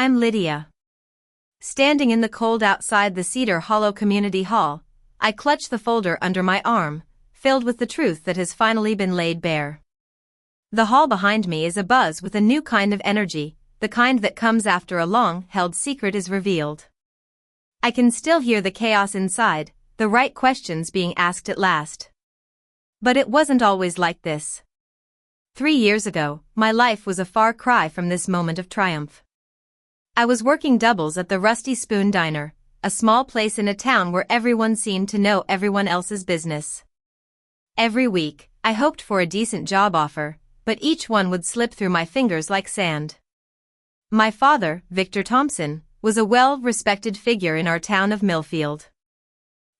I'm Lydia. Standing in the cold outside the Cedar Hollow Community Hall, I clutch the folder under my arm, filled with the truth that has finally been laid bare. The hall behind me is abuzz with a new kind of energy, the kind that comes after a long-held secret is revealed. I can still hear the chaos inside, the right questions being asked at last. But it wasn't always like this. 3 years ago, my life was a far cry from this moment of triumph. I was working doubles at the Rusty Spoon Diner, a small place in a town where everyone seemed to know everyone else's business. Every week, I hoped for a decent job offer, but each one would slip through my fingers like sand. My father, Victor Thompson, was a well-respected figure in our town of Millfield.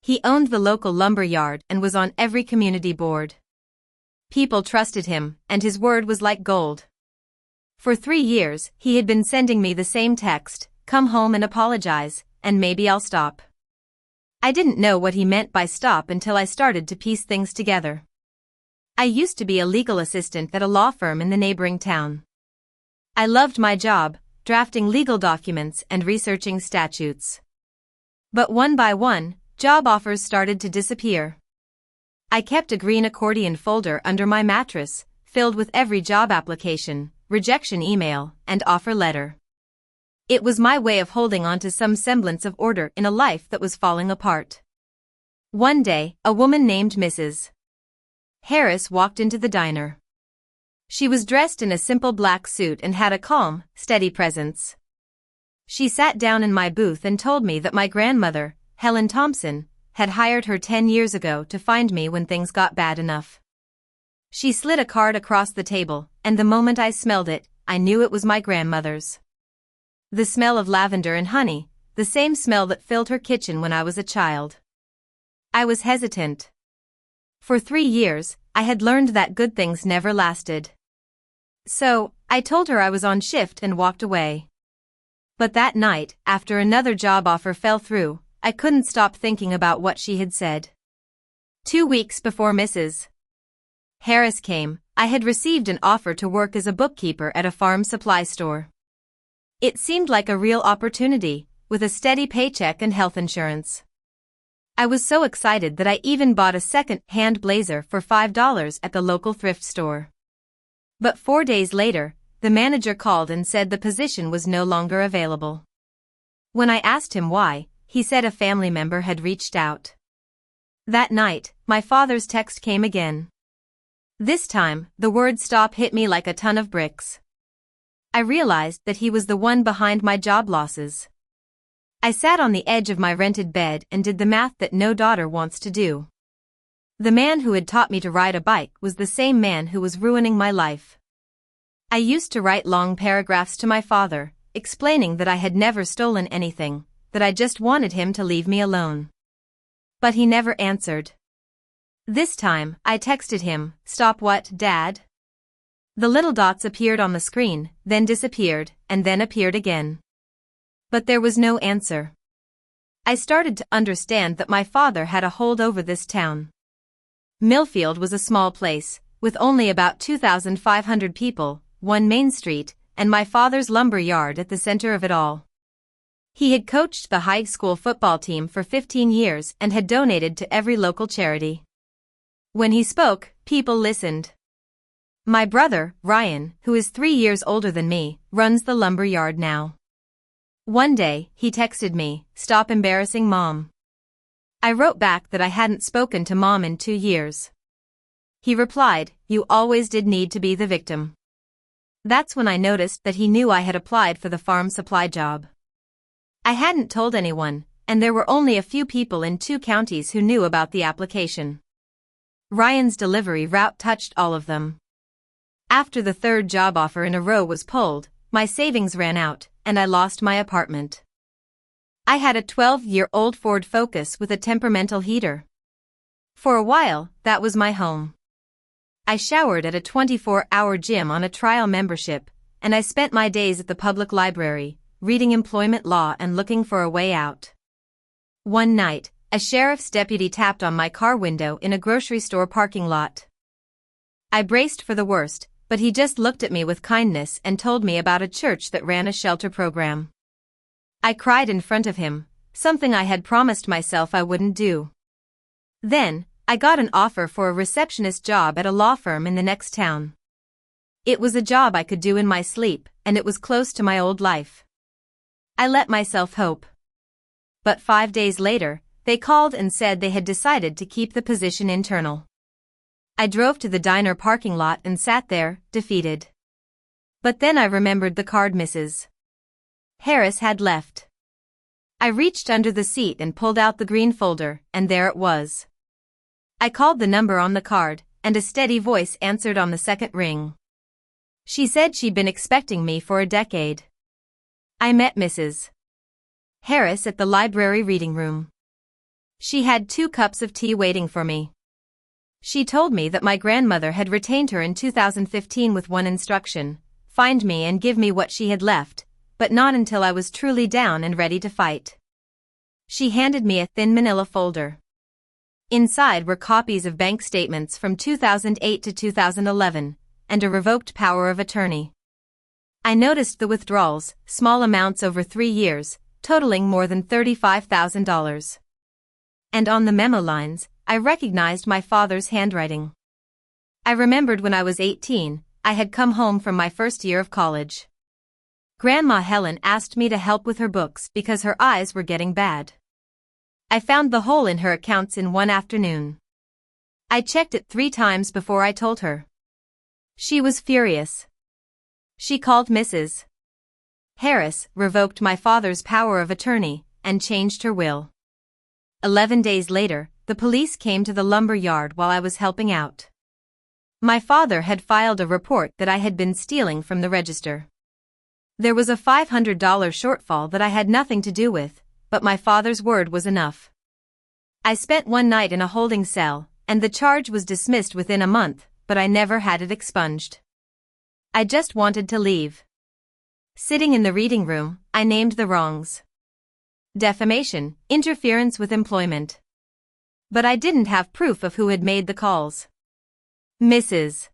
He owned the local lumber yard and was on every community board. People trusted him, and his word was like gold. For 3 years, he had been sending me the same text, "Come home and apologize, and maybe I'll stop." I didn't know what he meant by stop until I started to piece things together. I used to be a legal assistant at a law firm in the neighboring town. I loved my job, drafting legal documents and researching statutes. But one by one, job offers started to disappear. I kept a green accordion folder under my mattress, filled with every job application, rejection email, and offer letter. It was my way of holding on to some semblance of order in a life that was falling apart. One day, a woman named Mrs. Harris walked into the diner. She was dressed in a simple black suit and had a calm, steady presence. She sat down in my booth and told me that my grandmother, Helen Thompson, had hired her 10 years ago to find me when things got bad enough. She slid a card across the table, and the moment I smelled it, I knew it was my grandmother's. The smell of lavender and honey, the same smell that filled her kitchen when I was a child. I was hesitant. For 3 years, I had learned that good things never lasted. So, I told her I was on shift and walked away. But that night, after another job offer fell through, I couldn't stop thinking about what she had said. 2 weeks before Mrs. Harris came, I had received an offer to work as a bookkeeper at a farm supply store. It seemed like a real opportunity, with a steady paycheck and health insurance. I was so excited that I even bought a second-hand blazer for $5 at the local thrift store. But 4 days later, the manager called and said the position was no longer available. When I asked him why, he said a family member had reached out. That night, my father's text came again. This time, the word stop hit me like a ton of bricks. I realized that he was the one behind my job losses. I sat on the edge of my rented bed and did the math that no daughter wants to do. The man who had taught me to ride a bike was the same man who was ruining my life. I used to write long paragraphs to my father, explaining that I had never stolen anything, that I just wanted him to leave me alone. But he never answered. This time, I texted him, "Stop what, Dad?" The little dots appeared on the screen, then disappeared, and then appeared again. But there was no answer. I started to understand that my father had a hold over this town. Millfield was a small place, with only about 2,500 people, one main street, and my father's lumber yard at the center of it all. He had coached the high school football team for 15 years and had donated to every local charity. When he spoke, people listened. My brother, Ryan, who is 3 years older than me, runs the lumber yard now. One day, he texted me, "Stop embarrassing Mom." I wrote back that I hadn't spoken to Mom in 2 years. He replied, "You always did need to be the victim." That's when I noticed that he knew I had applied for the farm supply job. I hadn't told anyone, and there were only a few people in 2 counties who knew about the application. Ryan's delivery route touched all of them. After the 3rd job offer in a row was pulled, my savings ran out, and I lost my apartment. I had a 12-year-old Ford Focus with a temperamental heater. For a while, that was my home. I showered at a 24-hour gym on a trial membership, and I spent my days at the public library, reading employment law and looking for a way out. One night, a sheriff's deputy tapped on my car window in a grocery store parking lot. I braced for the worst, but he just looked at me with kindness and told me about a church that ran a shelter program. I cried in front of him, something I had promised myself I wouldn't do. Then, I got an offer for a receptionist job at a law firm in the next town. It was a job I could do in my sleep, and it was close to my old life. I let myself hope. But 5 days later, they called and said they had decided to keep the position internal. I drove to the diner parking lot and sat there, defeated. But then I remembered the card Mrs. Harris had left. I reached under the seat and pulled out the green folder, and there it was. I called the number on the card, and a steady voice answered on the second ring. She said she'd been expecting me for a decade. I met Mrs. Harris at the library reading room. She had 2 cups of tea waiting for me. She told me that my grandmother had retained her in 2015 with one instruction: find me and give me what she had left, but not until I was truly down and ready to fight. She handed me a thin manila folder. Inside were copies of bank statements from 2008 to 2011, and a revoked power of attorney. I noticed the withdrawals, small amounts over 3 years, totaling more than $35,000. And on the memo lines, I recognized my father's handwriting. I remembered when I was 18, I had come home from my first year of college. Grandma Helen asked me to help with her books because her eyes were getting bad. I found the hole in her accounts in one afternoon. I checked it 3 times before I told her. She was furious. She called Mrs. Harris, revoked my father's power of attorney, and changed her will. 11 days later, the police came to the lumber yard while I was helping out. My father had filed a report that I had been stealing from the register. There was a $500 shortfall that I had nothing to do with, but my father's word was enough. I spent one night in a holding cell, and the charge was dismissed within a month, but I never had it expunged. I just wanted to leave. Sitting in the reading room, I named the wrongs: defamation, interference with employment. But I didn't have proof of who had made the calls. Mrs.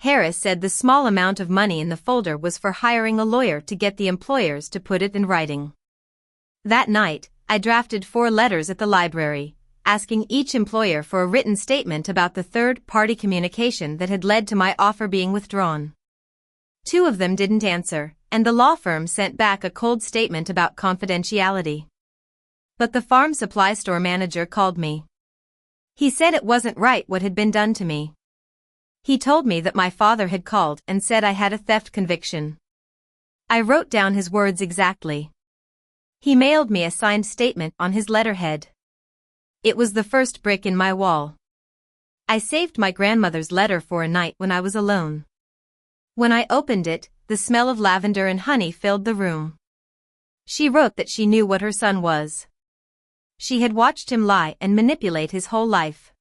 Harris said the small amount of money in the folder was for hiring a lawyer to get the employers to put it in writing. That night, I drafted 4 letters at the library, asking each employer for a written statement about the third-party communication that had led to my offer being withdrawn. 2 of them didn't answer, and the law firm sent back a cold statement about confidentiality. But the farm supply store manager called me. He said it wasn't right what had been done to me. He told me that my father had called and said I had a theft conviction. I wrote down his words exactly. He mailed me a signed statement on his letterhead. It was the first brick in my wall. I saved my grandmother's letter for a night when I was alone. When I opened it, the smell of lavender and honey filled the room. She wrote that she knew what her son was. She had watched him lie and manipulate his whole life.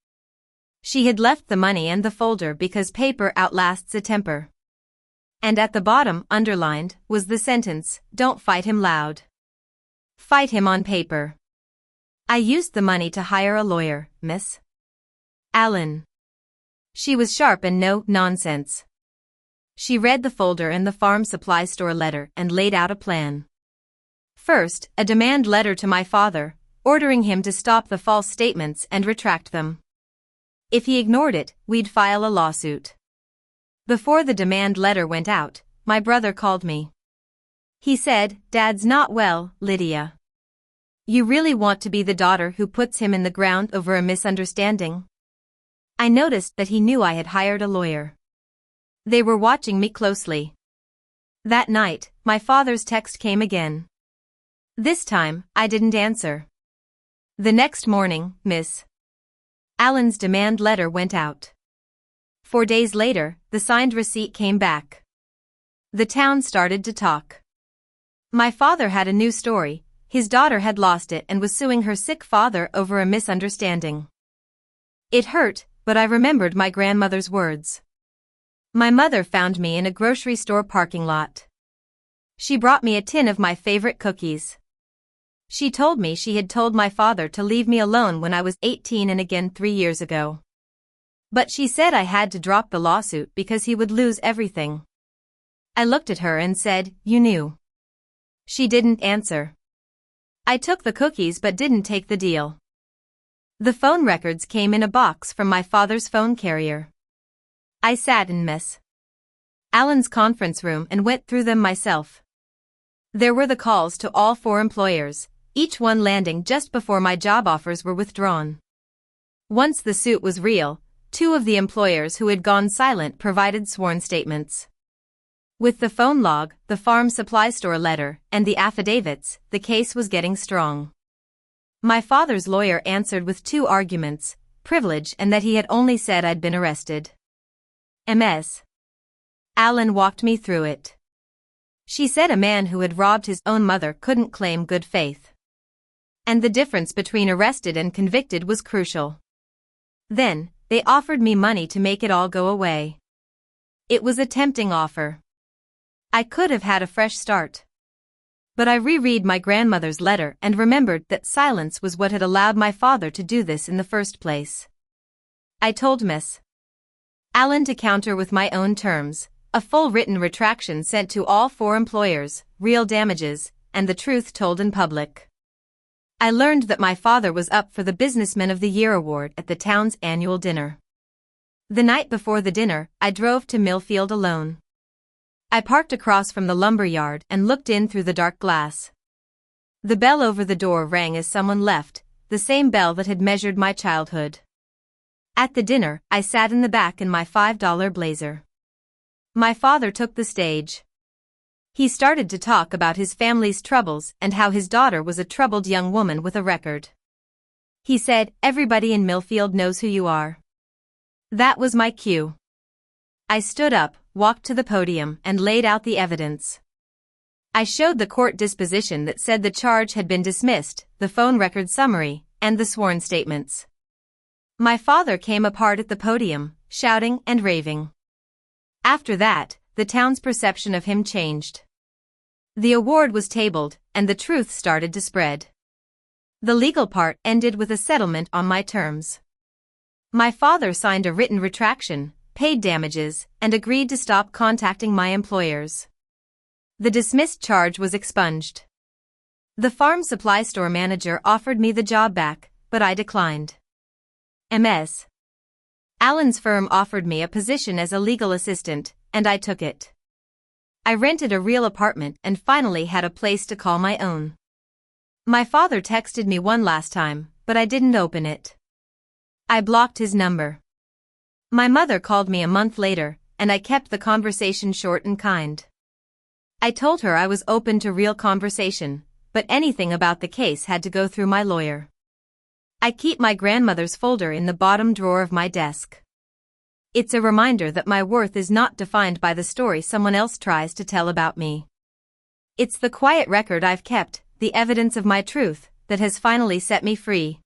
She had left the money and the folder because paper outlasts a temper. And at the bottom, underlined, was the sentence: don't fight him loud. Fight him on paper. I used the money to hire a lawyer, Miss Allen. She was sharp and no nonsense. She read the folder and the farm supply store letter and laid out a plan. First, a demand letter to my father, ordering him to stop the false statements and retract them. If he ignored it, we'd file a lawsuit. Before the demand letter went out, my brother called me. He said, "Dad's not well, Lydia. You really want to be the daughter who puts him in the ground over a misunderstanding?" I noticed that he knew I had hired a lawyer. They were watching me closely. That night, my father's text came again. This time, I didn't answer. The next morning, Miss Allen's demand letter went out. 4 days later, the signed receipt came back. The town started to talk. My father had a new story. His daughter had lost it and was suing her sick father over a misunderstanding. It hurt, but I remembered my grandmother's words. My mother found me in a grocery store parking lot. She brought me a tin of my favorite cookies. She told me she had told my father to leave me alone when I was 18 and again 3 years ago. But she said I had to drop the lawsuit because he would lose everything. I looked at her and said, "You knew." She didn't answer. I took the cookies but didn't take the deal. The phone records came in a box from my father's phone carrier. I sat in Miss Allen's conference room and went through them myself. There were the calls to all 4 employers, each one landing just before my job offers were withdrawn. Once the suit was real, 2 of the employers who had gone silent provided sworn statements. With the phone log, the farm supply store letter, and the affidavits, the case was getting strong. My father's lawyer answered with 2 arguments, privilege and that he had only said I'd been arrested. Ms. Allen walked me through it. She said a man who had robbed his own mother couldn't claim good faith. And the difference between arrested and convicted was crucial. Then, they offered me money to make it all go away. It was a tempting offer. I could have had a fresh start. But I reread my grandmother's letter and remembered that silence was what had allowed my father to do this in the first place. I told Miss Allen to counter with my own terms, a full written retraction sent to all 4 employers, real damages, and the truth told in public. I learned that my father was up for the Businessman of the Year award at the town's annual dinner. The night before the dinner, I drove to Millfield alone. I parked across from the lumber yard and looked in through the dark glass. The bell over the door rang as someone left, the same bell that had measured my childhood. At the dinner, I sat in the back in my $5 blazer. My father took the stage. He started to talk about his family's troubles and how his daughter was a troubled young woman with a record. He said, "Everybody in Millfield knows who you are." That was my cue. I stood up, walked to the podium, and laid out the evidence. I showed the court disposition that said the charge had been dismissed, the phone record summary, and the sworn statements. My father came apart at the podium, shouting and raving. After that, the town's perception of him changed. The award was tabled, and the truth started to spread. The legal part ended with a settlement on my terms. My father signed a written retraction, paid damages, and agreed to stop contacting my employers. The dismissed charge was expunged. The farm supply store manager offered me the job back, but I declined. Ms. Allen's firm offered me a position as a legal assistant, and I took it. I rented a real apartment and finally had a place to call my own. My father texted me one last time, but I didn't open it. I blocked his number. My mother called me a month later, and I kept the conversation short and kind. I told her I was open to real conversation, but anything about the case had to go through my lawyer. I keep my grandmother's folder in the bottom drawer of my desk. It's a reminder that my worth is not defined by the story someone else tries to tell about me. It's the quiet record I've kept, the evidence of my truth, that has finally set me free.